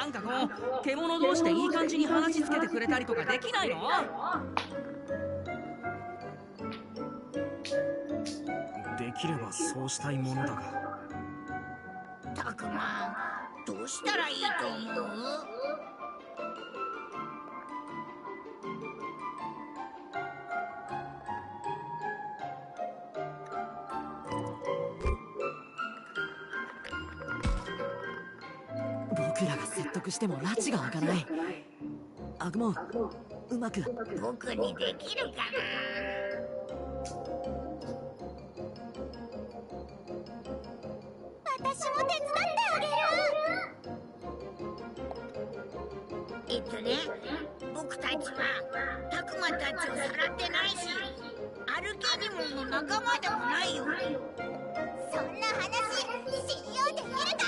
なんかこう獣同士でいい感じに話つけてくれたりとかできないの？できればそうしたいものだが。たくま、どうしたらいいと思う？僕らが説得しても拉致が開かない。アグモン、うまく。僕にできるかな？私も手伝ってあげる。僕たちはたくまたちをさらってないし、アルケニモンの仲間でもないよ。そんな話信用できるか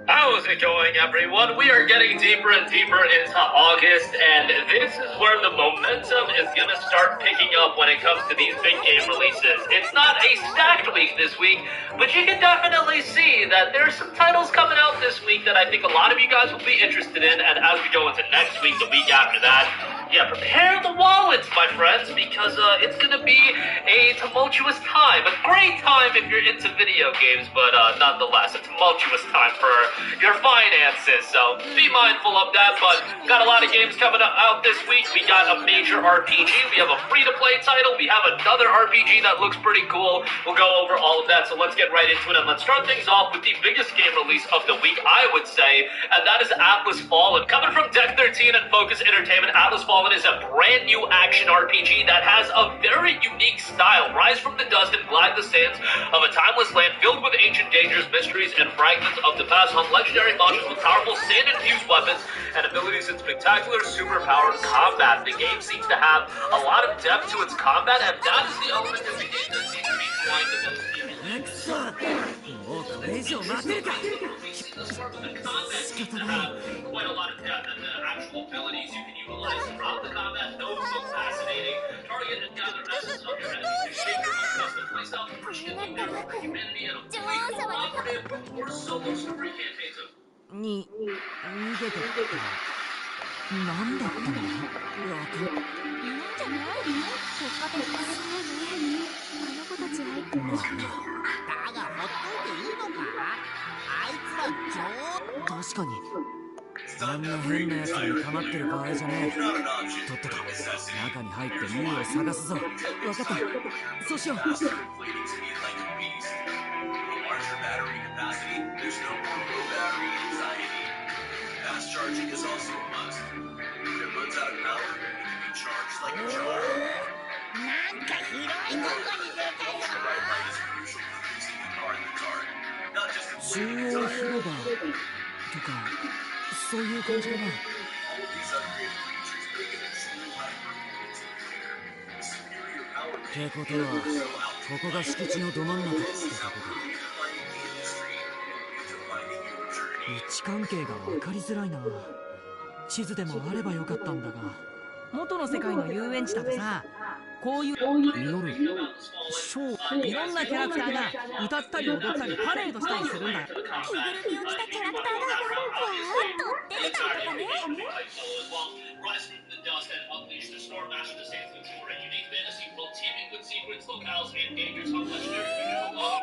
？How's it going, everyone? We are getting deeper and deeper into August, and this is where the momentum is going to start picking up when it comes to these big game releases. It's not a stacked week this week, but you can definitely see that there's some titles coming out this week that I think a lot of you guys will be interested in, and as we go into next week, the week after that, yeah, prepare the wallets, my friends, because it's going to be a tumultuous time. A great time if you're into video games, but nonetheless, a tumultuous time for your finances. So be mindful of that, but got a lot of games coming out this week. We got a major RPG. We have a free-to-play title. We have another RPG that looks pretty cool. We'll go over all of that, so let's get right into it. And let's start things off with the biggest game release of the week, I would say, and that is Atlas Fallen. Coming from Deck 13 and Focus Entertainment, Atlas Fallen is a brand new action RPG that has a very unique style. Rise from the dust and glide the sands of a timeless land filled with ancient dangers, mysteries, and fragments of the past. Hunt legendary monsters with powerful sand-infused weapons and abilities in spectacular, super-powered combat. The game seems to have a lot of depth to its combat, and that is the element of the game that seems to be drawing the most quite a lot of depth, and the actual abilities you can utilize throughout the combat. Those so fascinating. Target and gather essence of your enemies to shape your own custom playstyle to push in for humanity and a fully cooperative or solo story campaigns of 逃げてった何だったの？いいんじゃない？せっかくそうね。あの子たちは言ってました。だがほっといていいのか？あいつら確かにあんな変なやつに構ってる場合じゃねえ。とっとと中に入ってミュウを探すぞ。分かった、そうしよう。Charging is also a must. If it runs out of power, it can be charged like a jar. The right light is crucial for fixing the car in the card. Not just completing the 中央広場とかそういう感じかな。all of these upgraded features make it a true high-performance computer. The superior power ってことはここが敷地のど真ん中ってとこか。位置関係が分かりづらいな。地図でもあればよかったんだが。元の世界の遊園地だとさ、こういう祈るショー、いろんなキャラクターが歌ったり踊ったりパレードしたりするんだ。着ぐるみを着たキャラクターがわーっと出てたりとかね。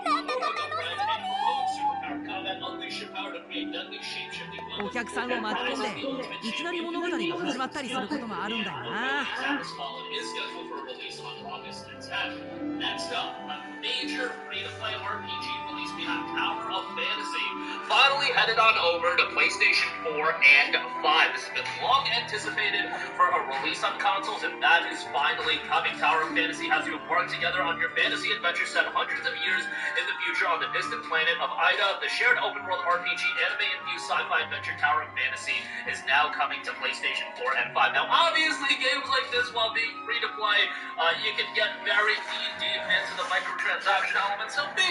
なんだか楽しお客さんを巻き込んでいきなり物語が始まったりすることもあるんだよな。Next up, a major free-to-play RPG release. We have Tower of Fantasy. Finally headed on over to PlayStation 4 and 5. This has been long anticipated for a release on consoles, and that is finally coming. Tower of Fantasy has you embark together on your fantasy adventure set hundreds of years in the future on the distant planet of Ida. The shared open-world RPG anime-infused sci-fi adventure Tower of Fantasy is now coming to PlayStation 4 and 5. Now, obviously, games like this, while being free-to-play, you can get very deep into the microtransaction elements. So be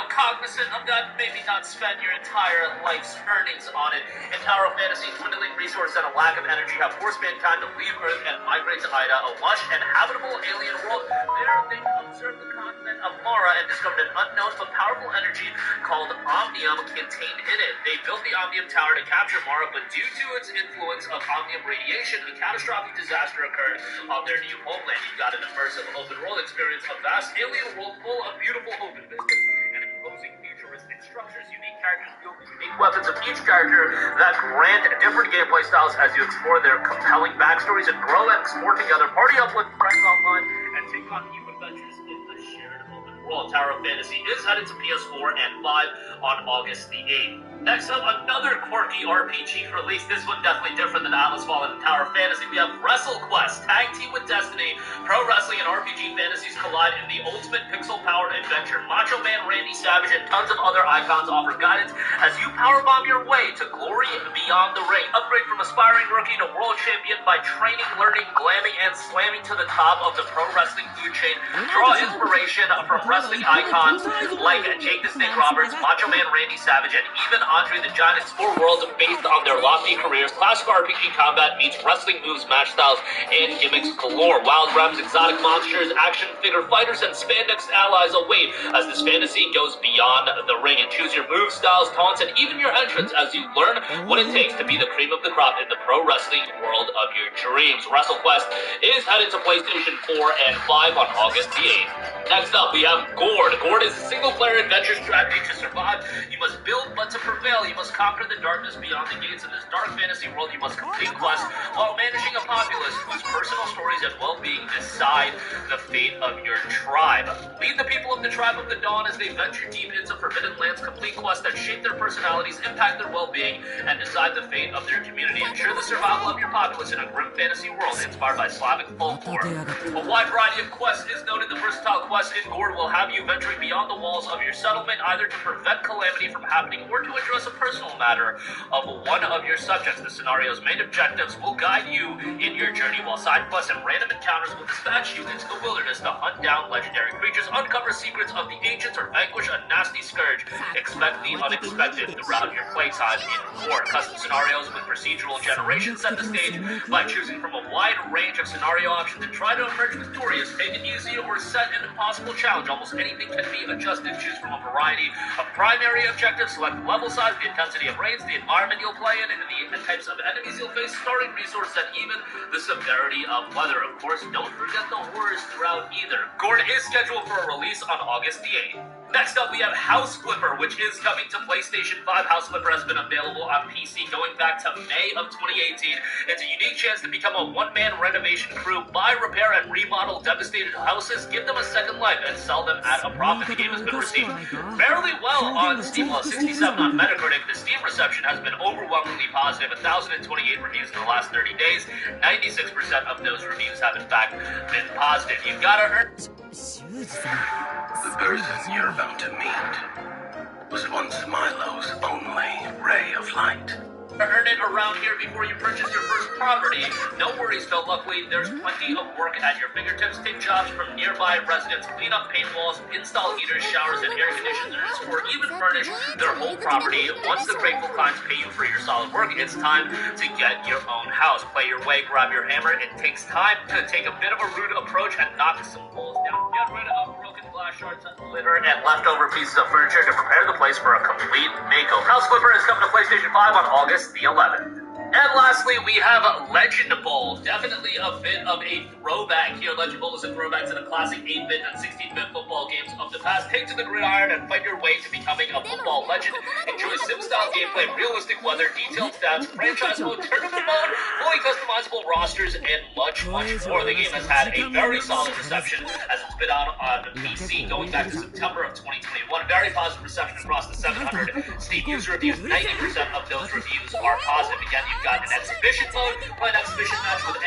cognizant of that, maybe not spend your entire life's earnings on it. In Tower of Fantasy, dwindling resources and a lack of energy have forced mankind to leave Earth and migrate to Ida, a lush and habitable alien world. There, they observed the continent of Mara and discovered an unknown but powerful energy called Omnium contained in it. They built the Omnium Tower to capture Mara, but due to its influence of Omnium radiation, a catastrophic disaster occurred on their new homeland. You got an immersive open world experience, a vast alien world full of beautiful open vistas and imposing futuristic structures, unique characters, unique weapons of each character that grant different gameplay styles as you explore their compelling backstories and grow and explore together, party up with friends online, and take on new adventures in the shared open world. Tower of Fantasy is headed to PS4 and 5 on August the 8th. Next up, another quirky RPG release. This one definitely different than Atlas Fallen and Tower of Fantasy. We have WrestleQuest, Tag Team with Destiny. Pro wrestling and RPG fantasies collide in the ultimate pixel-powered adventure. Macho Man Randy Savage and tons of other icons offer guidance as you powerbomb your way to glory beyond the ring. Upgrade from aspiring rookie to world champion by training, learning, glamming, and slamming to the top of the pro wrestling food chain. Draw inspiration from wrestling icons like Jake the Snake Roberts, Macho Man Randy Savage, and even Andre the Giant. Explore worlds based on their lofty careers. Classic RPG combat meets wrestling moves, match styles, and gimmicks galore. Wild realms, exotic monsters, action figure fighters, and spandex allies await as this fantasy goes beyond the ring. And choose your moves, styles, taunts, and even your entrance as you learn what it takes to be the cream of the crop in the pro wrestling world of your dreams. WrestleQuest is headed to PlayStation 4 and 5 on August the 8th. Next up, we have Gord. Gord is a single-player adventure strategy to survive. You must build, but to prevail, you must conquer the darkness beyond the gates of this dark fantasy world. You must complete quests while managing a populace whose personal stories and well-being decide the fate of your tribe. Lead the people of the Tribe of the Dawn as they venture deep into forbidden lands, complete quests that shape their personalities, impact their well-being, and decide the fate of their community. Ensure the survival of your populace in a grim fantasy world inspired by Slavic folklore. A wide variety of quests is noted. The versatile quests in Gord will have you venturing beyond the walls of your settlement, either to prevent calamity from happening or to address a personal matter of one of your subjects. The scenario's main objectives will guide you in your journey, while side quests and random encounters will dispatch you into the wilderness to hunt down legendary creatures, uncover secrets of the ancients, or vanquish a nasty scourge. Expect the unexpected throughout your playtime in Gord. Custom scenarios with procedural generation set the stage by choosing from a wide range of scenario options and try to emerge victorious. Take it easy or set an impossible challenge. Almost anything can be adjusted. Choose from a variety of primary objectives. Select the level size, the intensity of raids, the environment you'll play in, and the types of enemies you'll face, starting resources, and even the severity of weather. Of course, don't forget the horrors throughout either. Gord is scheduled for a release on August the 8th. Next up, we have House Flipper, which is coming to PlayStation 5. House Flipper has been available on PC going back to May of 2018. It's a unique chance to become a one-man renovation crew, buy, repair, and remodel devastated houses, give them a second life, and sell them at a profit. The game has been received fairly well on Steam, while 67 on Metacritic. The Steam reception has been overwhelmingly positive. 1,028 reviews in the last 30 days. 96% of those reviews have, in fact, been positive. You've got to earn... The person you're about to meet was once Milo's only ray of light. Earn it around here before you purchase your first property. No worries though, luckily there's plenty of work at your fingertips. Take jobs from nearby residents, clean up paint walls, install heaters, showers, and air conditioners, or even furnish their whole property. Once the grateful clients pay you for your solid work, it's time to get your own house. Play your way, grab your hammer. It takes time to take a bit of a rude approach and knock some walls down. Get rid of broken glass shards, litter, and leftover pieces of furniture to prepare the place for a complete makeover. House Flipper is coming to PlayStation 5 on August the 11th. And lastly, we have Legend Bowl. Definitely a bit of a throwback here. Legend Bowl is a throwback to the classic 8-bit and 16-bit football games of the past. Take to the gridiron and fight your way to becoming a football legend. Enjoy sim-style gameplay, realistic weather, detailed stats, franchise mode, tournament mode, fully customizable rosters, and much, much more. The game has had a very solid reception as it's been out on PC going back to September of 2021. Very positive reception across the 700 Steam user reviews. 90% of those reviews are positive. Again, you've got an exhibition mode, play an exhibition match with... 負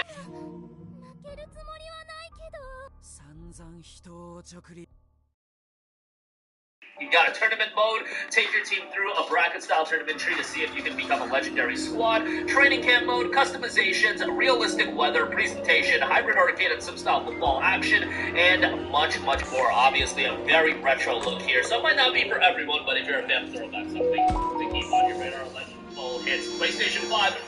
けるつもりはないけど。散々人を直立 You've got a tournament mode, take your team through a bracket-style tournament tree to see if you can become a legendary squad, training camp mode, customizations, realistic weather, presentation, hybrid arcade and sim-style football action, and much, much more. Obviously, a very retro look here, so it might not be for everyone, but if you're a fan of throwback, something to keep on your radar. Legend hits PlayStation 5.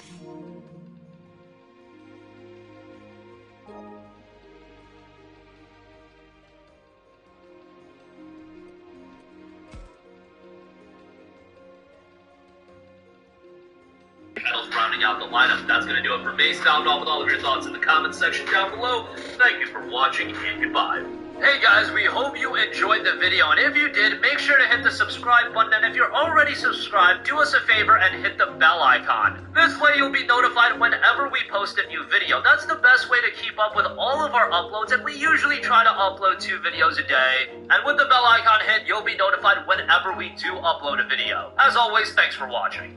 Rounding out the lineup. That's going to do it for me. Sound off with all of your thoughts in the comments section down below. Thank you for watching and goodbye. Hey guys, we hope you enjoyed the video, and if you did, make sure to hit the subscribe button, and if you're already subscribed, do us a favor and hit the bell icon. This way you'll be notified whenever we post a new video. That's the best way to keep up with all of our uploads, and we usually try to upload 2 videos a day. And with the bell icon hit, you'll be notified whenever we do upload a video. As always, thanks for watching.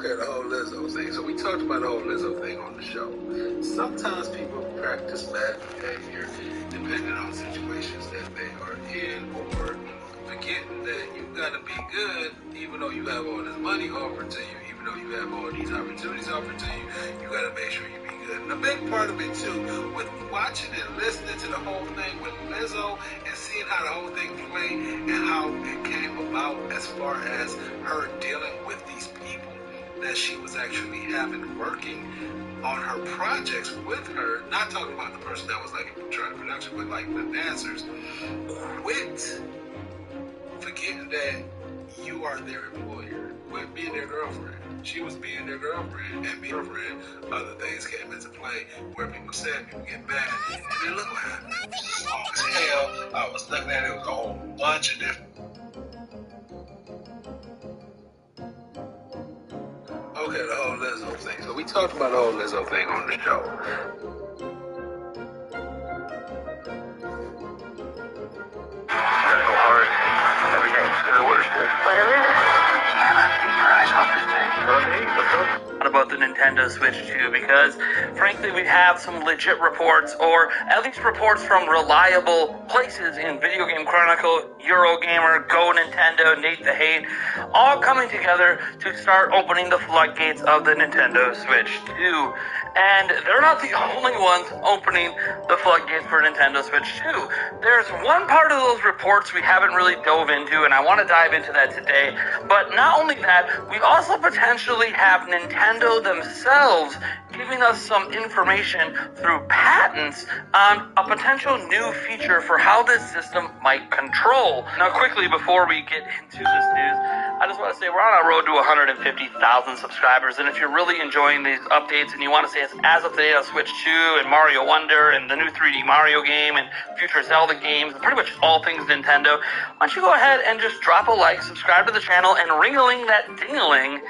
Okay, the whole Lizzo thing. So we talked about the whole Lizzo thing on the show. Sometimes people practice bad behavior depending on situations that they are in, or forgetting that you gotta be good even though you have all this money offered to you, even though you have all these opportunities offered to you, you gotta make sure you be good. And a big part of it too, with watching and listening to the whole thing with Lizzo and seeing how the whole thing played and how it came about as far as her dealing with these people that she was actually having working on her projects with her, not talking about the person that was like trying to production, but like the dancers, quit forgetting that you are their employer. Quit being their girlfriend. She was being their girlfriend, and being girlfriend, other things came into play where people said, people get mad, and then look what happened. Long as hell, I was looking at it, it was a whole bunch of different. Okay, the whole Lizzo thing. So we talked about the whole Lizzo thing on the show. Gotta go hard every day. Good work. Keep your eyes off this thing. Okay, let's go. About the Nintendo Switch 2, because frankly we have some legit reports, or at least reports from reliable places in Video Game Chronicle, Eurogamer, Go Nintendo, Nate the Hate, all coming together to start opening the floodgates of the Nintendo Switch 2. And they're not the only ones opening the floodgates for Nintendo Switch 2. There's one part of those reports we haven't really dove into, and I want to dive into that today. But not only that, we also potentially have Nintendo themselves giving us some information through patents on a potential new feature for how this system might control. Now quickly, before we get into this news, I just want to say we're on our road to 150,000 subscribers, and if you're really enjoying these updates and you want to see us as of today on Switch 2 and Mario Wonder and the new 3D Mario game and future Zelda games and pretty much all things Nintendo, why don't you go ahead and just drop a like, subscribe to the channel, and ring-a-ling that ding-a-ling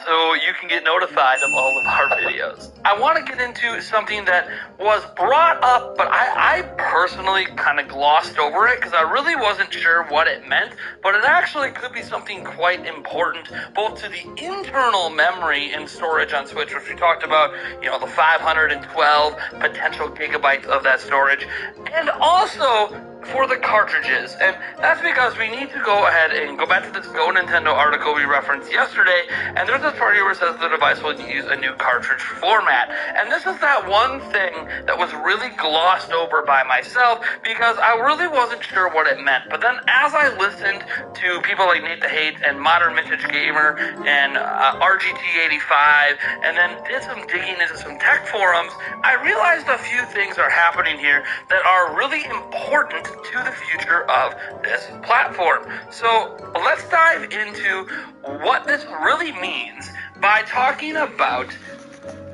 so you can get notified of all of our videos. I want to get into something that was brought up, but I personally kind of glossed over it because I really wasn't sure what it meant, but it actually could be something quite important, both to the internal memory and storage on Switch, which we talked about, you know, the 512 potential gigabytes of that storage, and also for the cartridges. And that's because we need to go ahead and go back to this Go Nintendo article we referenced yesterday, and there's this part here where it says the device will use a new cartridge format. And this is that one thing that was really glossed over by myself because I really wasn't sure what it meant. But then as I listened to people like Nate the Hate and Modern Vintage Gamer and RGT85, and then did some digging into some tech forums, I realized a few things are happening here that are really important to the future of this platform. So let's dive into what this really means by talking about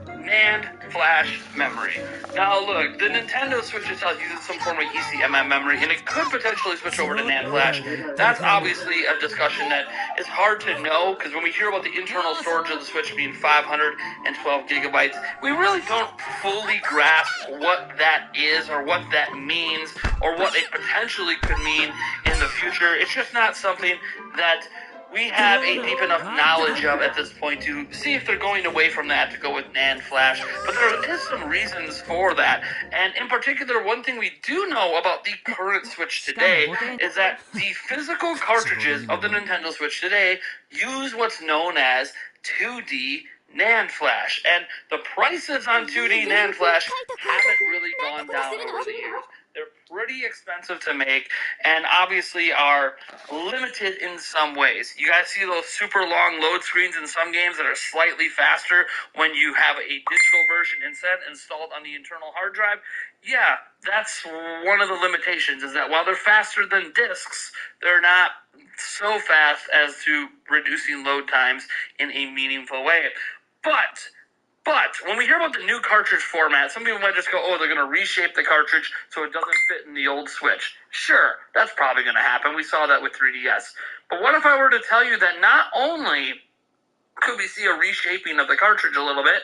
NAND flash memory. Now look, the Nintendo Switch itself uses some form of ECMM memory, and it could potentially switch over to NAND flash. That's obviously a discussion that is hard to know, because when we hear about the internal storage of the Switch being 512 gigabytes, we really don't fully grasp what that is, or what that means, or what it potentially could mean in the future. It's just not something that we have a deep enough knowledge of at this point to see if they're going away from that to go with NAND flash. But there is some reasons for that. And in particular, one thing we do know about the current Switch today is that the physical cartridges of the Nintendo Switch today use what's known as 2D NAND flash. And the prices on 2D NAND flash haven't really gone down over the years. They're pretty expensive to make, and obviously are limited in some ways. You guys see those super long load screens in some games that are slightly faster when you have a digital version instead installed on the internal hard drive? Yeah, that's one of the limitations, is that while they're faster than discs, they're not so fast as to reducing load times in a meaningful way. But when we hear about the new cartridge format, some people might just go, oh, they're going to reshape the cartridge so it doesn't fit in the old Switch. Sure, that's probably going to happen. We saw that with 3DS. But what if I were to tell you that not only could we see a reshaping of the cartridge a little bit,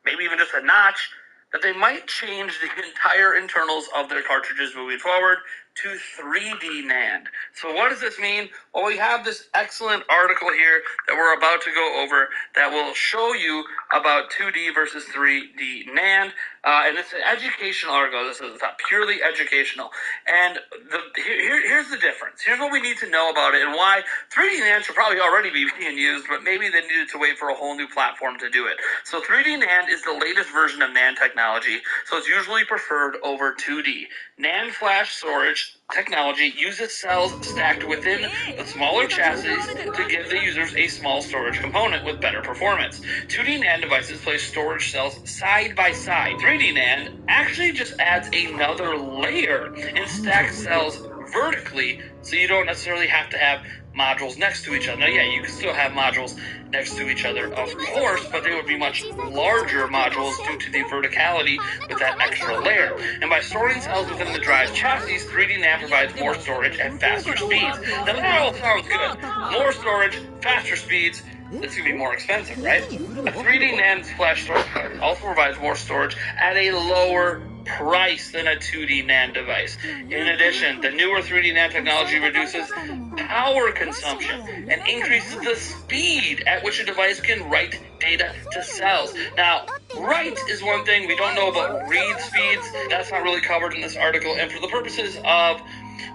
maybe even just a notch, that they might change the entire internals of their cartridges moving forward to 3D NAND. So what does this mean? Well, we have this excellent article here that we're about to go over that will show you about 2D versus 3D NAND. And it's an educational article. This is not purely educational. And here's the difference. Here's what we need to know about it and why 3D NAND should probably already be being used, but maybe they needed to wait for a whole new platform to do it. So 3D NAND is the latest version of NAND technology, so it's usually preferred over 2D. NAND flash storage technology uses cells stacked within the smaller chassis to give the users a small storage component with better performance. 2D NAND devices place storage cells side by side. 3D NAND actually just adds another layer and stacks cells vertically, so you don't necessarily have to have modules next to each other. Now, yeah, you can still have modules next to each other, of course, but they would be much larger modules due to the verticality with that extra layer. And by storing cells within the drive chassis, 3D NAND provides more storage at faster speeds. Now, that all sounds good. More storage, faster speeds. It's going to be more expensive, right? A 3D NAND flash storage also provides more storage at a lower price than a 2D NAND device. In addition, the newer 3D NAND technology reduces power consumption and increases the speed at which a device can write data to cells. Now, write is one thing. We don't know about read speeds. That's not really covered in this article. And for the purposes of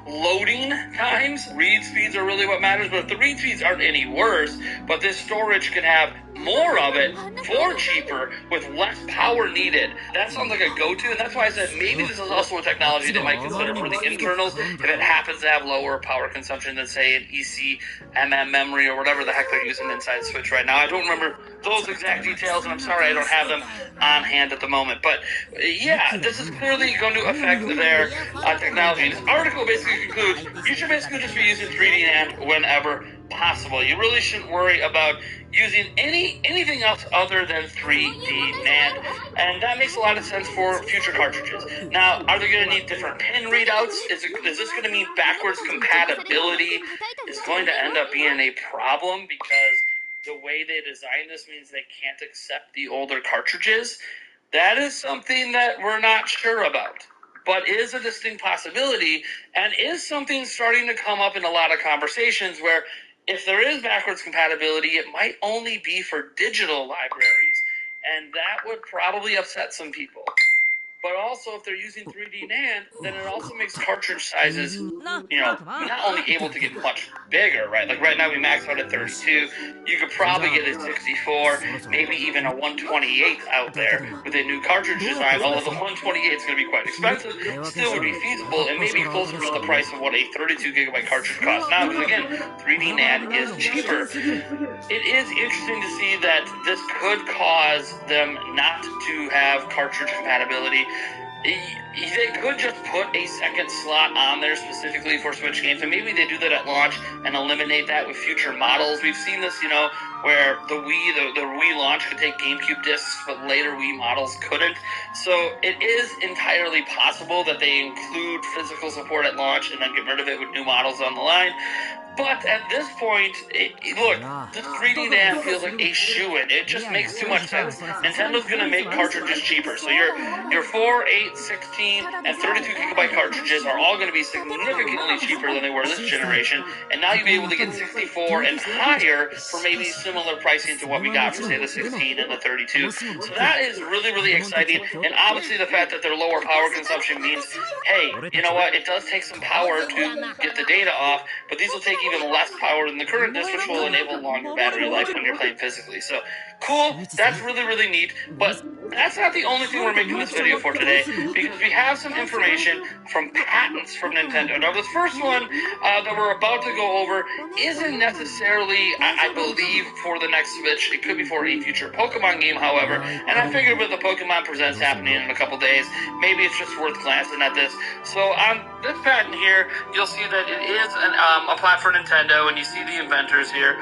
loading times, read speeds are really what matters. But if the read speeds aren't any worse, but this storage can have more of it for cheaper with less power needed, that sounds like a go-to. And that's why I said maybe this is also a technology they might consider for the internals if it happens to have lower power consumption than, say, an ECMM memory or whatever the heck they're using inside Switch right now. I don't remember those exact details, and I'm sorry I don't have them on hand at the moment. But yeah, this is clearly going to affect their technology. And this article basically concludes you should basically just be using 3D NAND whenever possible. You really shouldn't worry about using anything else other than 3D NAND, and that makes a lot of sense for future cartridges. Now, are they going to need different pin readouts? Is this going to mean backwards compatibility is going to end up being a problem because the way they design this means they can't accept the older cartridges? That is something that we're not sure about, but is a distinct possibility and is something starting to come up in a lot of conversations where if there is backwards compatibility, it might only be for digital libraries, and that would probably upset some people. But also, if they're using 3D NAND, then it also makes cartridge sizes, not only able to get much bigger, right? Like right now we max out at 32. You could probably get a 64, maybe even a 128 out there with a new cartridge design. Although the 128 is going to be quite expensive, still would be feasible and maybe closer to the price of what a 32 gigabyte cartridge costs now. Because again, 3D NAND is cheaper. It is interesting to see that this could cause them not to have cartridge compatibility. They could just put a second slot on there specifically for Switch games, and maybe they do that at launch and eliminate that with future models. We've seen this, where the Wii launch could take GameCube discs, but later Wii models couldn't. So it is entirely possible that they include physical support at launch and then get rid of it with new models on the line. But at this point, look, this 3D NAND feels like a shoo-in. It just makes too much sense. Nintendo's going to make cartridges cheaper. So your 4, 8, 16, and 32 gigabyte cartridges are all going to be significantly cheaper than they were this generation. And now you'll be able to get 64 and higher for maybe similar pricing to what we got for, say, the 16 and the 32. So that is really, really exciting. And obviously the fact that their lower power consumption means, hey, you know what? It does take some power to get the data off, but these will take even less power than the current disc, which will enable longer battery life when you're playing physically. So, cool, that's really, really neat, but that's not the only thing we're making this video for today, because we have some information from patents from Nintendo. Now, this first one that we're about to go over isn't necessarily, I believe, for the next Switch. It could be for a future Pokemon game, however, and I figured with the Pokemon Presents happening in a couple days, maybe it's just worth glancing at this. So, on this patent here, you'll see that it is a plat for Nintendo, and you see the inventors here,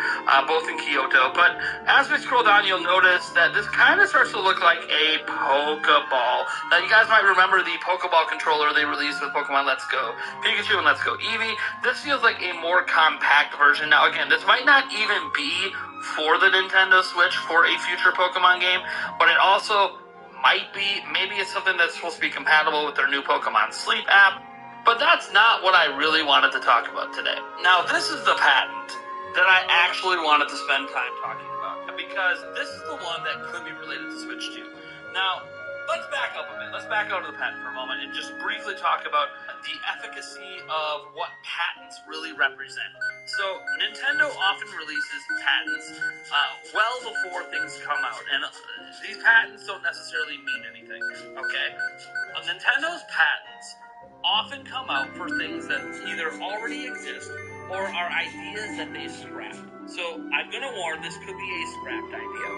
both in Kyoto. But as we scroll down, you'll notice that this kind of starts to look like a Pokeball. Now, you guys might remember the Pokeball controller they released with Pokemon Let's Go Pikachu and Let's Go Eevee. This feels like a more compact version. Now, again, this might not even be for the Nintendo Switch for a future Pokemon game, but it also might be, maybe it's something that's supposed to be compatible with their new Pokemon Sleep app. But that's not what I really wanted to talk about today. Now, this is the patent that I actually wanted to spend time talking about, because this is the one that could be related to Switch 2. Now, let's back up a bit. Let's back out of the patent for a moment and just briefly talk about the efficacy of what patents really represent. So, Nintendo often releases patents well before things come out, and these patents don't necessarily mean anything, okay? Nintendo's patents often come out for things that either already exist or are ideas that they scrapped. So I'm going to warn, this could be a scrapped idea.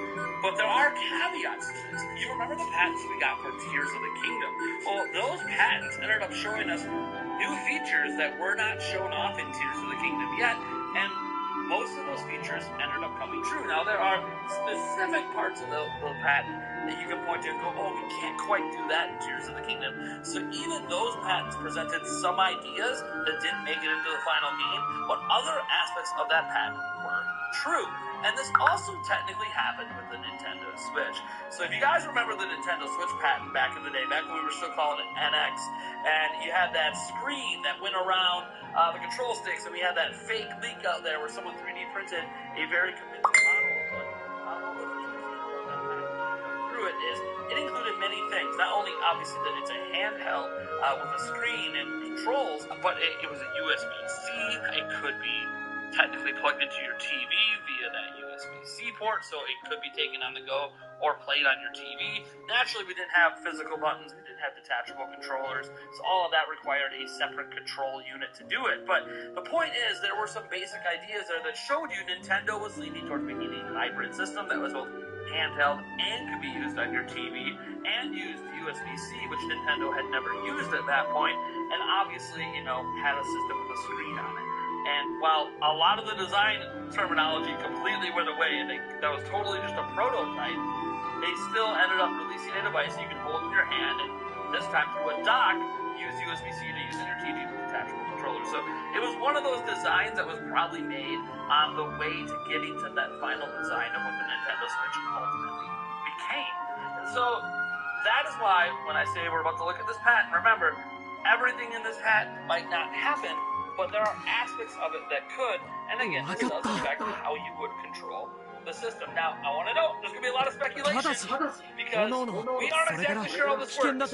But there are caveats to this. You remember the patents we got for Tears of the Kingdom? Well, those patents ended up showing us new features that were not shown off in Tears of the Kingdom yet, and most of those features ended up coming true. Now, there are specific parts of the patent that you can point to and go, oh, we can't quite do that in Tears of the Kingdom. So even those patents presented some ideas that didn't make it into the final game, but other aspects of that patent were true. And this also technically happened with the Nintendo Switch. So if you guys remember the Nintendo Switch patent back in the day, back when we were still calling it NX, and you had that screen that went around the control sticks, and we had that fake leak out there where someone 3D printed a very convincing model of what through it is, it included many things. Not only obviously that it's a handheld with a screen and controls, but it was a USB-C. It could be technically plugged into your TV via that USB-C port, so it could be taken on the go or played on your TV. Naturally, we didn't have physical buttons, we didn't have detachable controllers, so all of that required a separate control unit to do it. But the point is, there were some basic ideas there that showed you Nintendo was leaning towards making a hybrid system that was both handheld and could be used on your TV, and used USB-C, which Nintendo had never used at that point, and obviously, had a system with a screen on it. And while a lot of the design terminology completely went away, and that was totally just a prototype, they still ended up releasing a device you can hold in your hand, and this time through a dock, use USB-C to use in your TV with detachable controller. So it was one of those designs that was probably made on the way to getting to that final design of what the Nintendo Switch ultimately became. And so that is why when I say we're about to look at this patent, remember, everything in this patent might not happen, but there are aspects of it that could, and again, this does affect how you would control the system. Now, I want to know, there's going to be a lot of speculation, because we aren't exactly sure how this works.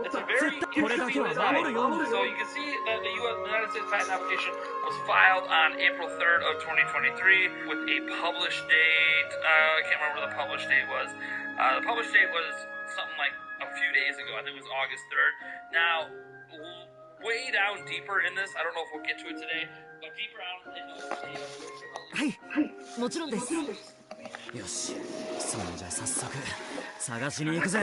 It's a very interesting design. So you can see that the United States patent application was filed on April 3rd of 2023 with a published date, I can't remember what the published date was. The published date was something like a few days ago, I think it was August 3rd. Now, way down deeper in this, I don't know if we'll get to it today, but deeper down in those はいもちろんですよしそんじゃ早速探しに行くぜ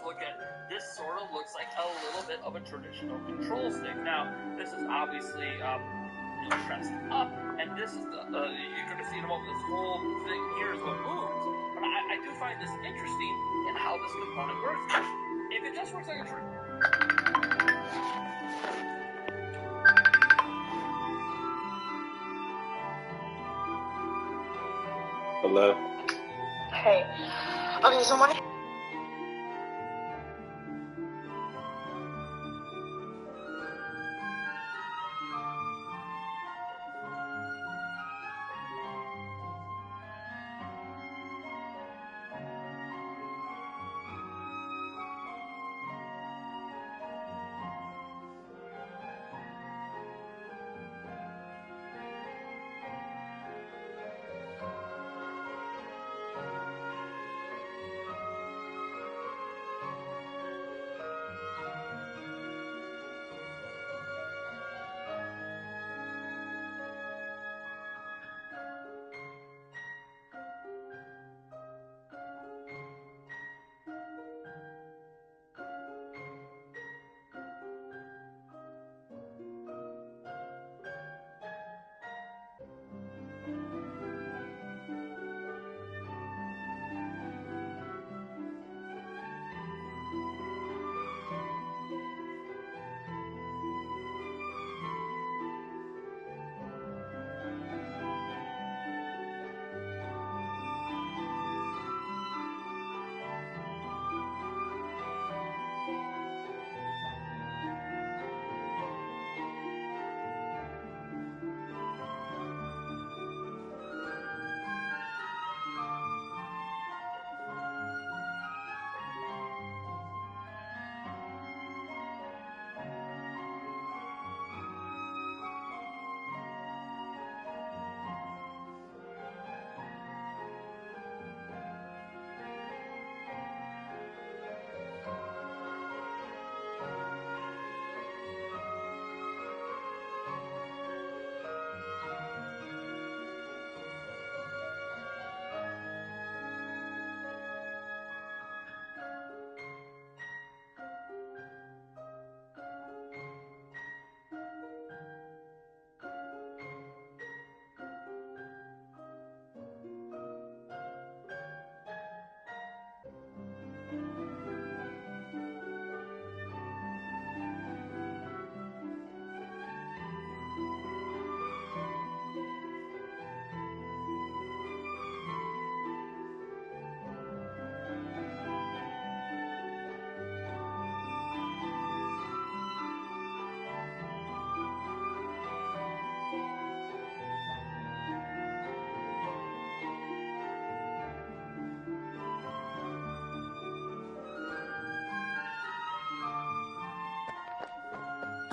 look at this sort of looks like a little bit of a traditional control stick. Now, this is obviously pressed up, and this is you're going to see in a moment, this whole thing here is what moves. But I do find this interesting in how this component works. If it just works like a true. Hello? Hey. Okay, so what...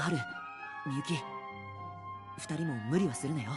春、みゆき、二人も無理はするなよ。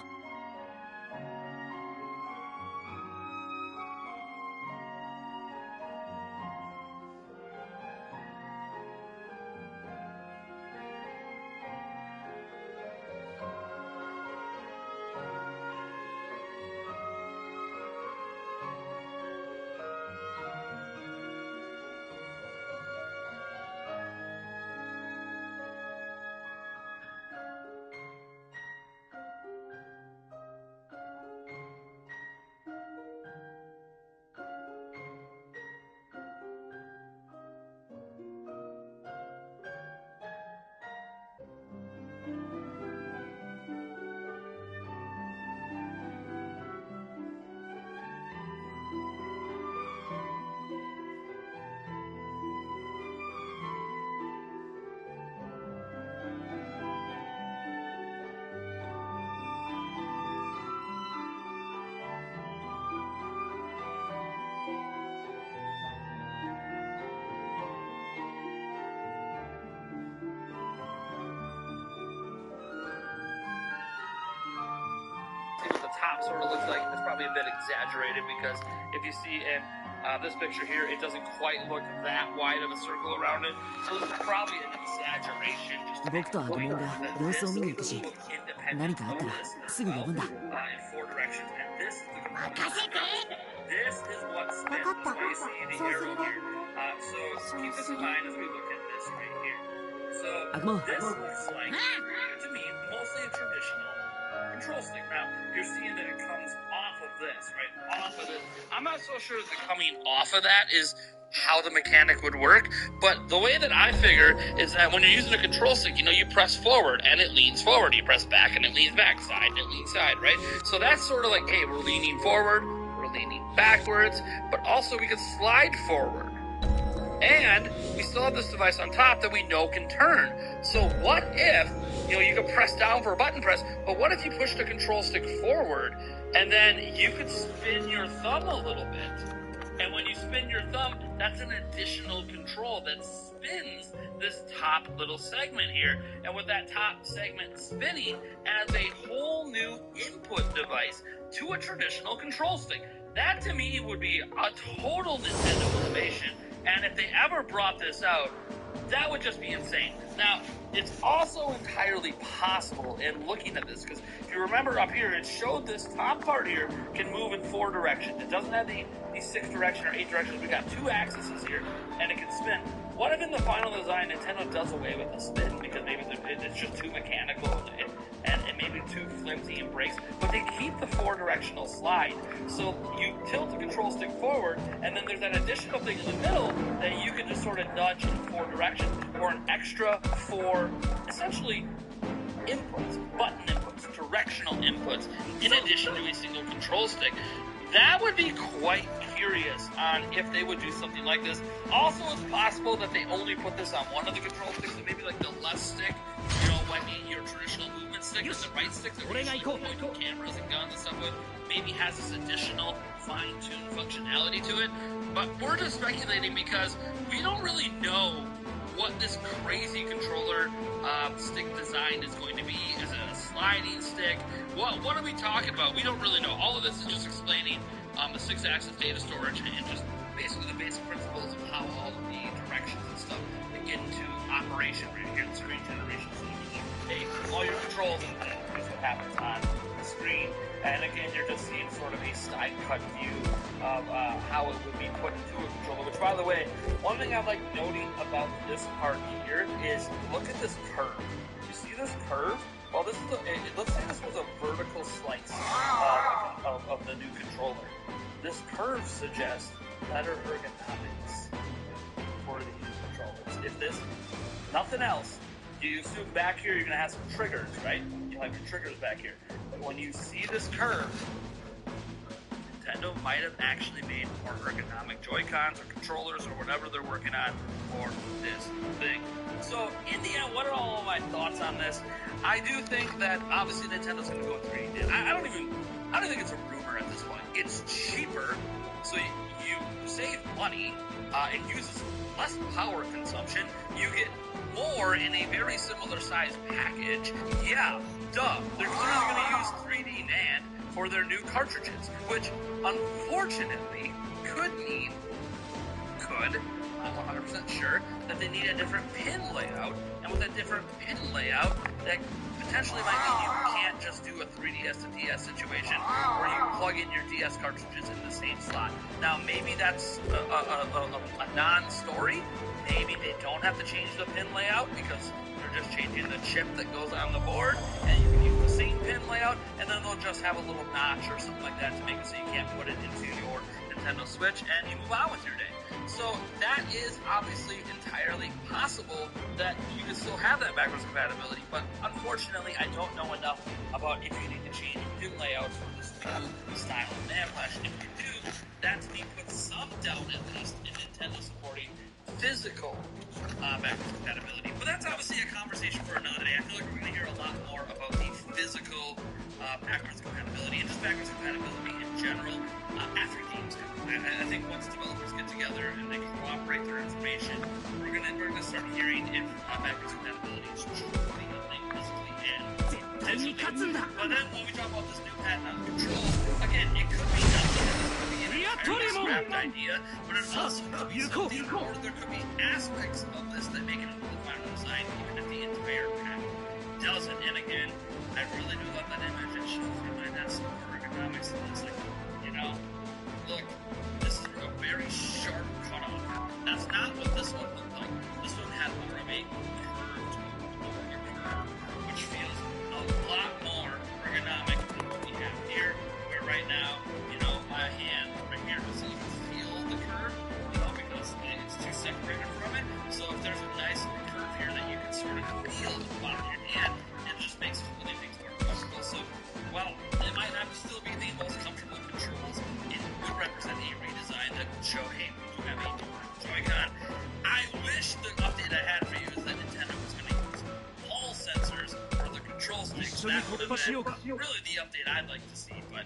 What the top sort of looks like. It's probably a bit exaggerated because if you see in this picture here, it doesn't quite look that wide of a circle around it. So this is probably an exaggeration. Just to make the point that this will look independent of this in four directions. And this is the this is what spins. So you see the arrow here. So keep this in mind as we look at this right here. So this looks like, to me, mostly a traditional control stick. Now, you're seeing that it comes off of this, right? Off of this. I'm not so sure that coming off of that is how the mechanic would work, but the way that I figure is that when you're using a control stick, you know, you press forward and it leans forward. You press back and it leans back, side and it leans side, right? So that's sort of like, hey, we're leaning forward, we're leaning backwards, but also we can slide forward. And we still have this device on top that we know can turn. So what if, you know, you could press down for a button press, but what if you push the control stick forward and then you could spin your thumb a little bit? And when you spin your thumb, that's an additional control that spins this top little segment here. And with that top segment spinning, adds a whole new input device to a traditional control stick. That to me would be a total Nintendo innovation. And if they ever brought this out, that would just be insane. Now, it's also entirely possible in looking at this, because if you remember up here, it showed this top part here can move in four directions. It doesn't have the 6 direction or 8 directions. We got 2 axes here, and it can spin. What if in the final design, Nintendo does away with the spin, because maybe it's just too mechanical, and maybe too flimsy and breaks, but they keep the 4-directional slide. So you tilt the control stick forward, and then there's that additional thing in the middle that you can just sort of nudge in 4 directions, or an extra 4, essentially, inputs, button inputs, directional inputs, in addition to a single control stick. That would be quite curious on if they would do something like this. Also, it's possible that they only put this on one of the control sticks, so maybe like the left stick, you know, might be your traditional movement stick, and the right stick that we're usually pointing cameras and guns and stuff with, maybe has this additional fine-tuned functionality to it. But we're just speculating because we don't really know what this crazy controller stick design is going to be. Is it a sliding stick? What are we talking about? We don't really know. All of this is just explaining the 6-axis data storage and just basically the basic principles of how all of the directions and stuff get into operation right here in screen generation. So you can take all your controls and here's what happens on the screen. And again, you're just seeing sort of a side cut view of how it would be put into a controller, which, by the way, one thing I like noting about this part here is look at this curve. You see this curve? Well, this is let's say this was a vertical slice of the new controller. This curve suggests better ergonomics for these controllers. If this, nothing else, you assume back here you're going to have some triggers, right? You'll have your triggers back here. But when you see this curve, Nintendo might have actually made more ergonomic Joy-Cons or controllers or whatever they're working on for this thing. So, in the end, what are all of my thoughts on this? I do think that, obviously, Nintendo's going to go with 3D. I don't think it's a rumor at this point. It's cheaper, so you save money. It uses less power consumption, you get more in a very similar size package. Yeah, duh. They're clearly going to use 3D NAND for their new cartridges, which unfortunately could mean, I'm 100% sure, that they need a different pin layout, and with a different pin layout, that potentially might mean you can't just do a 3DS to DS situation where you plug in your DS cartridges in the same slot. Now, maybe that's a non-story. Maybe they don't have to change the pin layout because they're just changing the chip that goes on the board, and you can use the same pin layout, and then they'll just have a little notch or something like that to make it so you can't put it into your Nintendo Switch, and you move on with your day. So that is obviously entirely possible that you can still have that backwards compatibility, but unfortunately I don't know enough about if you need to change pin layouts for this new style of NAND flash. If you do, that to me puts some doubt at least in Nintendo supporting physical backwards compatibility. But that's obviously a conversation for another day. I feel like we're going to hear a lot more about the physical backwards compatibility and just backwards compatibility in general after games come. I think once developers get together and they cooperate their information, we're gonna start hearing if backwards compatibility is truly a thing physically and digitally. But then when we talk about this new patent on controls, again, it could be nothing. This could be an entirely scrapped idea, but it also could be something, or there could be aspects of this that make it into the final design, even if the entire patent doesn't. And again, I really do love that image. It shows me my NES ergonomics, and it's like, you know, look, this is a very sharp cutoff. That's not what this one looked like. This one had more of a curved, which feels a lot more ergonomic than what we have here, where right now, you know, my hand right here doesn't even feel the curve, you know, because it's too separated from it. So if there's a nice curve here that you can sort of feel at the bottom of your hand, it just makes things more comfortable. So while it might not still be the most comfortable controls, it would represent a redesign that would show, hey, we do have a Joy-Con. I wish the update I had for you is that Nintendo was going to use Hall sensors for the control sticks. That would have been really the update I'd like to see, but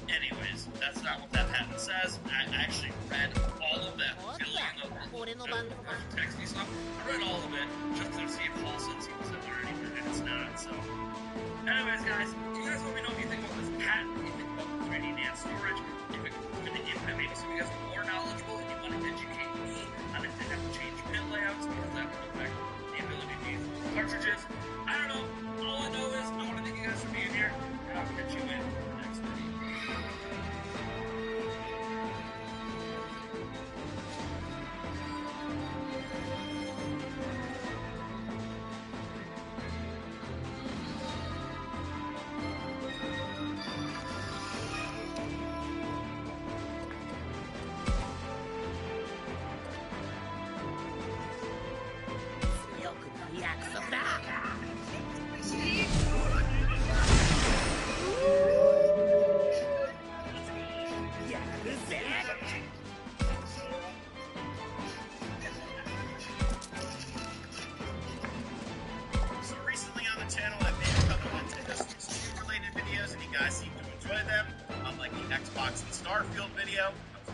anyways, that's not what that patent says. I actually read all of that. Text me stuff. I read all of it just to see if Hall sensing was in there anywhere, and it's not, so. Anyways, guys, you guys let me know what you think about this patent, what you think about the 3D NAND storage, if it could impact, maybe some of you guys are more knowledgeable and you want to educate me on if they have to change pin layouts, because that would affect the ability to use cartridges. I don't know. All I know is I want to thank you guys for being here, and I'll catch you in the next video.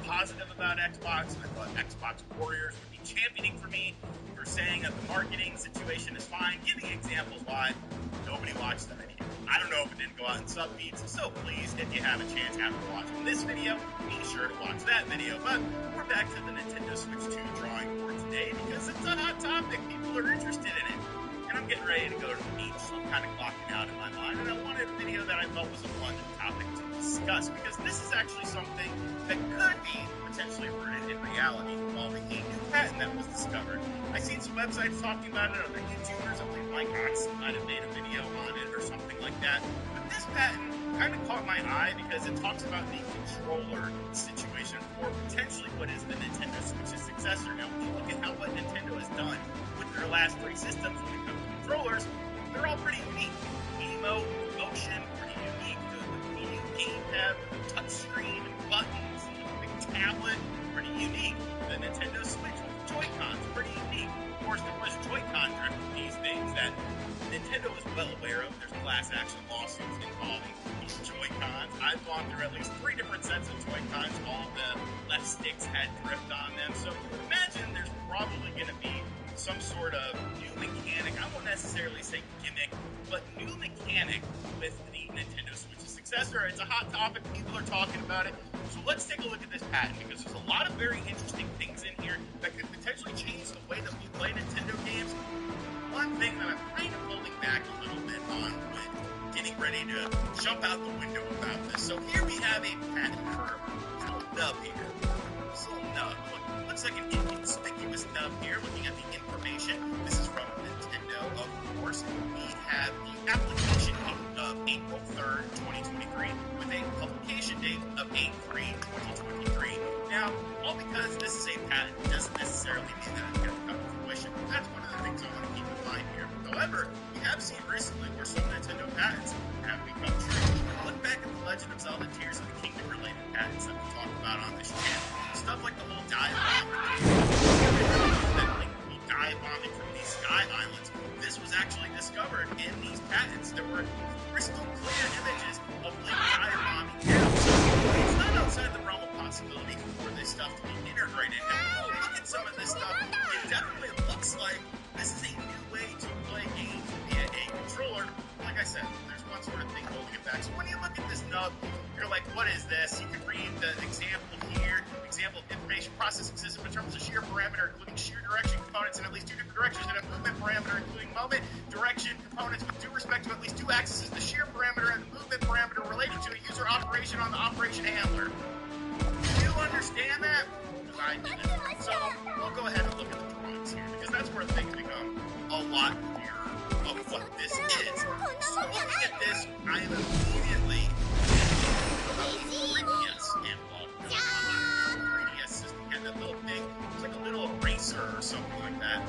Positive about Xbox, and I thought Xbox Warriors would be championing for me for saying that the marketing situation is fine, giving examples why nobody watched the video. I don't know if it didn't go out in sub feeds, so please, if you have a chance after watching this video, be sure to watch that video. But we're back to the Nintendo Switch 2 drawing board today because it's a hot topic. People are interested in it. And I'm getting ready to go to the beach, so I'm kind of clocking out in my mind. And I wanted a video that I thought was a fun topic to discuss, because this is actually something that could be potentially rooted in reality involving a new patent that was discovered. I've seen some websites talking about it, other YouTubers, I believe Mike Ox might have made a video on it or something like that. But this patent kind of caught my eye because it talks about the controller situation for potentially what is the Nintendo Switch's successor. Now, when you look at what Nintendo has done with their last three systems when it comes to controllers, they're all pretty unique. Emote, motion, pretty unique. The Wii U gamepad with the touchscreen and buttons and the big tablet, pretty unique. The Nintendo Switch with the Joy-Cons, pretty unique. Of course, there was Joy-Con drift with these things that Nintendo is well aware of. There's class action lawsuits involving these Joy-Cons. I've gone through at least 3 different sets of Joy-Cons. All the left sticks had drift on them. So you would imagine there's probably going to be some sort of new mechanic. I won't necessarily say gimmick, but new mechanic with the Nintendo Switch's successor. It's a hot topic. People are talking about it. So let's take a look at this patent, because there's a lot of very interesting things in here that could potentially change the way that we play Nintendo games. One thing that I'm kind of holding back a little bit on when getting ready to jump out the window about this. So here we have a patent for a little nub here. This little nub. Looks like an inconspicuous nub here, looking at the information. This is from Nintendo, of course. We have the application date of April 3rd, 2023, with a publication date of 8/3/2023. Now, all because this is a patent doesn't necessarily mean that it's going to come to fruition. That's one of the things I want to keep in mind here. However, we have seen recently where some Nintendo patents have become true. Look back at the Legend of Zelda Tears of the Kingdom related patents that we talked about on this channel. Stuff like the whole dive bombing from these sky islands. This was actually discovered in these patents. There were crystal clear images of Link dive bombing down. So it's not outside the realm of possibility for this stuff to be integrated. And when we look at some of this stuff, it definitely looks like this is a new way to play games via a controller. Like I said, there's one sort of thing holding it back. So when you look at this nub, you're like, what is this? You can read the example here. Example of information processing system determines a shear parameter, including shear direction components in at least 2 different directions, and a movement parameter, including moment direction components with due respect to at least 2 axes. The shear parameter and the movement parameter related to a user operation on the operation handler. Do you understand that? Because I didn't. So we'll go ahead and look at the drawings here, because that's where things become a lot clearer of what this is. So looking at this, I am immediately about 3DS analog. 3DS system had that little thing. It's like a little eraser or something like that.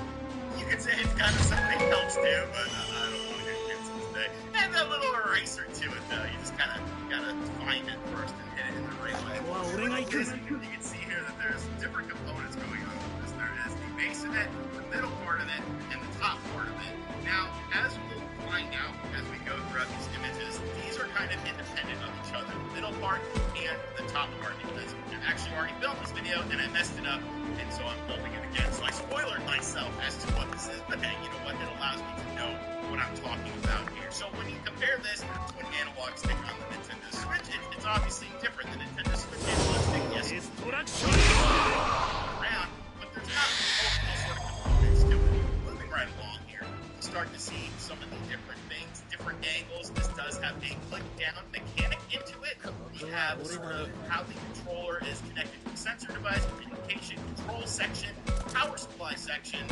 You could say it's kind of something else too, but I don't want to get into it today. And that little eraser to it though. You just kind of gotta find it first and hit it in the right way. You can see here that there's different components going on with this. There is the base of it, the middle part of it, and the top part of it. Now, as we'll find out as we go throughout these images, these are kind of independent of each other. The middle part and the top part, because I've actually already filmed this video and I messed it up, and so I'm filming it again. So I spoiled myself as to what this is, but hey, you know what? It allows me to know what I'm talking about here. So when you compare this to an analog stick on the Nintendo Switch, it's obviously different. The Nintendo Switch analog stick, yes, it's around, but there's not all sort of components to it. Moving right along here, you start to see some of the different things, different angles. This does have a click down mechanic into it. We have sort of how the controller is connected to the sensor device, communication control section, power supply section.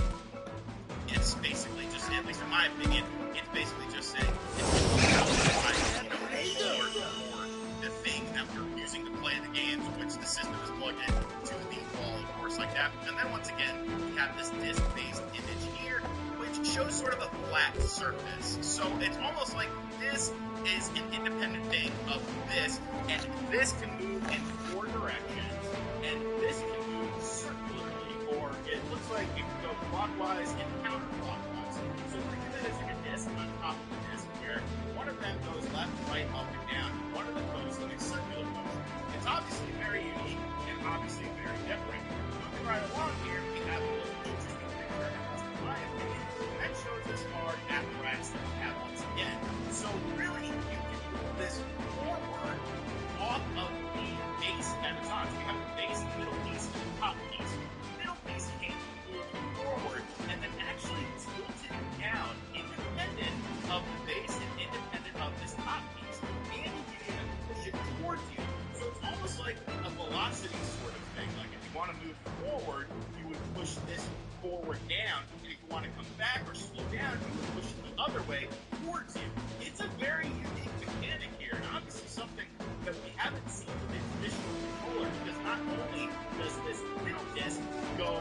It's basically just, at least in my opinion, it's basically just saying the thing that we're using to play the games, which the system is plugged in to the wall, of course, like that. And then once again, we have this disc-based image here, which shows sort of a flat surface. So it's almost like this is an independent thing of this, and this can move in 4 directions, and this can move circularly, or it looks like it can go clockwise and counterclockwise. So think of it as like a disc on top of the disc, where one of them goes left, right, up, and down, and one of them goes in a circular motion. It's obviously very unique, and obviously very different. Moving right along here, we have a little interesting picture, in my opinion, and that shows us our apparatus that we have once again. So really, you can move this forward off of the base that it's on. So we have the base, the middle piece, and the top piece. The middle piece can move forward and then actually tilt it down independent of the base and independent of this top piece. And you can even push it towards you. So it's almost like a velocity sort of thing. Like if you want to move forward, you would push this forward down. And if you want to come back or slow down, you would push it the other way towards you. It's a very unique mechanic here, and obviously something that we haven't seen with a traditional controller, because not only does this middle disc go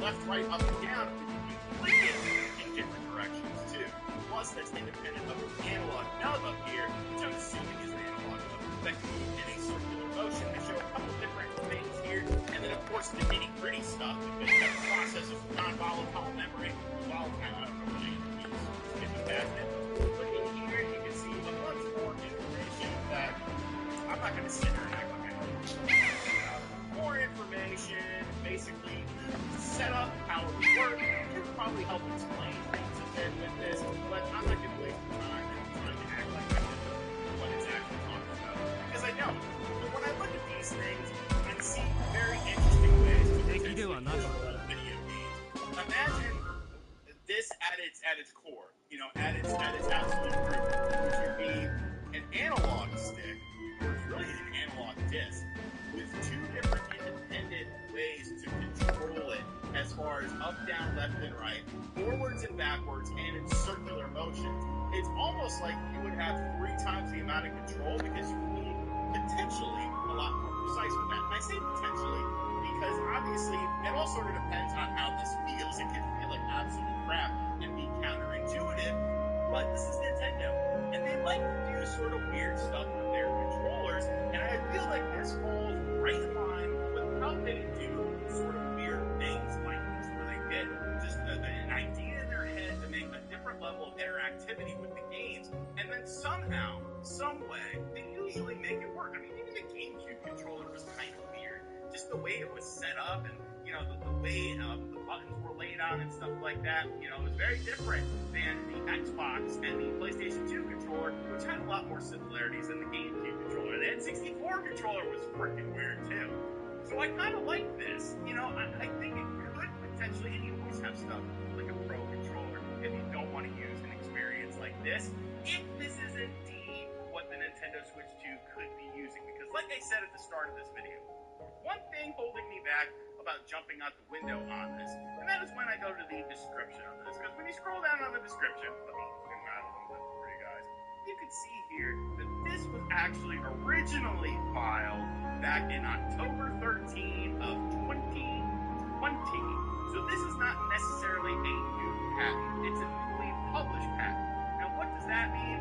left, right, up, and down, but you can click it in different directions too. Plus, that's independent of the analog nub up here, which I'm assuming is an analog nub that can move in a circular motion. I show a couple different things here, and then of course the nitty-gritty stuff, because you have the process of non-volatile memory. Volatile, I don't know what it means. skipping past it. But in here, you can see a bunch more information that I'm not going to sit here and act like I know. More information, basically, to set up how it would work. It would probably help explain things a bit with this, but I'm not going to waste time trying to act like I know what it's actually talking about, because I don't. But when I look at these things, I see very interesting ways to potentially control video games. Imagine this at its core, at its absolute root, which would be an analog stick, or it's really an analog disc, with two different independent ways to control it, as far as up, down, left, and right, forwards and backwards, and in circular motions. It's almost like you would have 3 times the amount of control, because you need potentially a lot more precise with that. And I say potentially because obviously it all sort of depends on how this feels. It can feel like absolute crap and be counterintuitive, but this is Nintendo, and they like to do sort of weird stuff with their controllers, and I feel like this falls right in line with how they do sort of weird things like this, where they get just an idea in their head to make a different level of interactivity with the games, and then somehow, some way, they usually make it work. I mean, even the GameCube controller was kind of weird. Just the way it was set up, and the way the buttons were laid out and stuff like that, it was very different than the Xbox and the PlayStation 2 controller, which had a lot more similarities than the GameCube controller. The N64 controller was freaking weird too. So I kind of like this. I think it could potentially, and you always have stuff like a Pro controller if you don't want to use an experience like this, if this is indeed what the Nintendo Switch 2 could be using. Because like I said at the start of this video, one thing holding me back about jumping out the window on this, and that is when I go to the description of this. Because when you scroll down on the description, let me zoom out a little bit for you guys, you can see here that this was actually originally filed back in October 13 of 2020. So this is not necessarily a new patent. It's a newly published patent. Now what does that mean?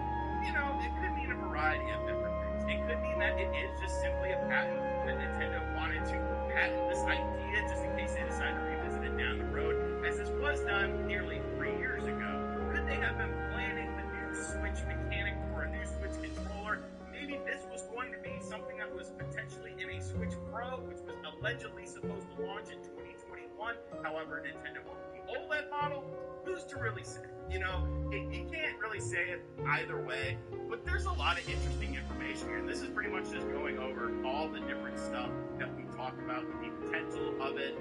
It could mean a variety of different things. It could mean that it is just simply a patent that Nintendo wanted to patent this idea just in case they decide to revisit it down the road, as this was done nearly 3 years ago. Could they have been planning the new Switch mechanic for a new Switch controller? Maybe this was going to be something that was potentially in a Switch Pro, which was allegedly supposed to launch in 2021. However, Nintendo went with the OLED model. Who's to really say? You can't really say it either way, but there's a lot of interesting information here, and this is pretty much just going over all the different stuff that we talked about, with the potential of it,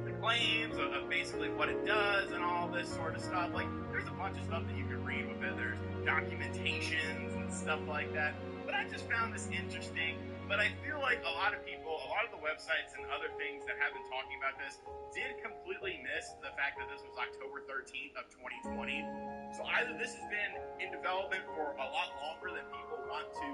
the claims of basically what it does and all this sort of stuff. Like, there's a bunch of stuff that you can read with it. There's documentations and stuff like that, but I just found this interesting. But I feel like a lot of people, a lot of the websites and other things that have been talking about this did completely miss the fact that this was October 13th of 2020. So either this has been in development for a lot longer than people want to,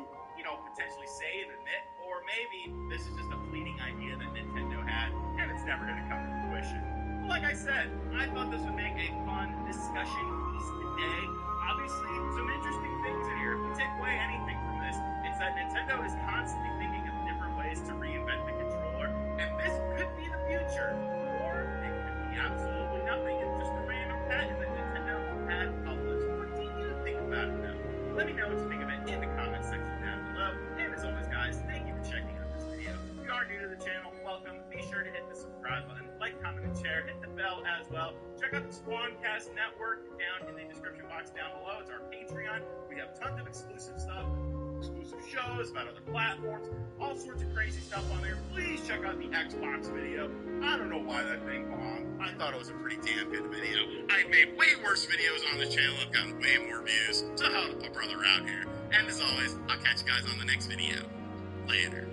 potentially say and admit, or maybe this is just a fleeting idea that Nintendo had and it's never going to come to fruition. But like I said, I thought this would make a fun discussion piece today. Obviously, some interesting things in here. If we take away anything from this, it's that Nintendo is constantly thinking of different ways to reinvent the controller, and this could be the future, or it could be absolutely nothing. It's just a random patent that Nintendo had published. What do you think about it now? Let me know what you think of it in the comments section down below. And as always, guys, thank you for checking out this video. If you are new to the channel, welcome. Be sure to hit the subscribe button, like, comment, and share. Hit the bell as well. Check out the Spawncast Network down in the description box down below. It's our Patreon. We have tons of exclusive stuff, exclusive shows about other platforms, all sorts of crazy stuff on there. Please check out the Xbox video. I don't know why that thing bombed. I thought it was a pretty damn good video. I've made way worse videos on this channel. I've gotten way more views. So help a brother out here. And as always, I'll catch you guys on the next video. Later.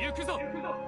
行くぞ。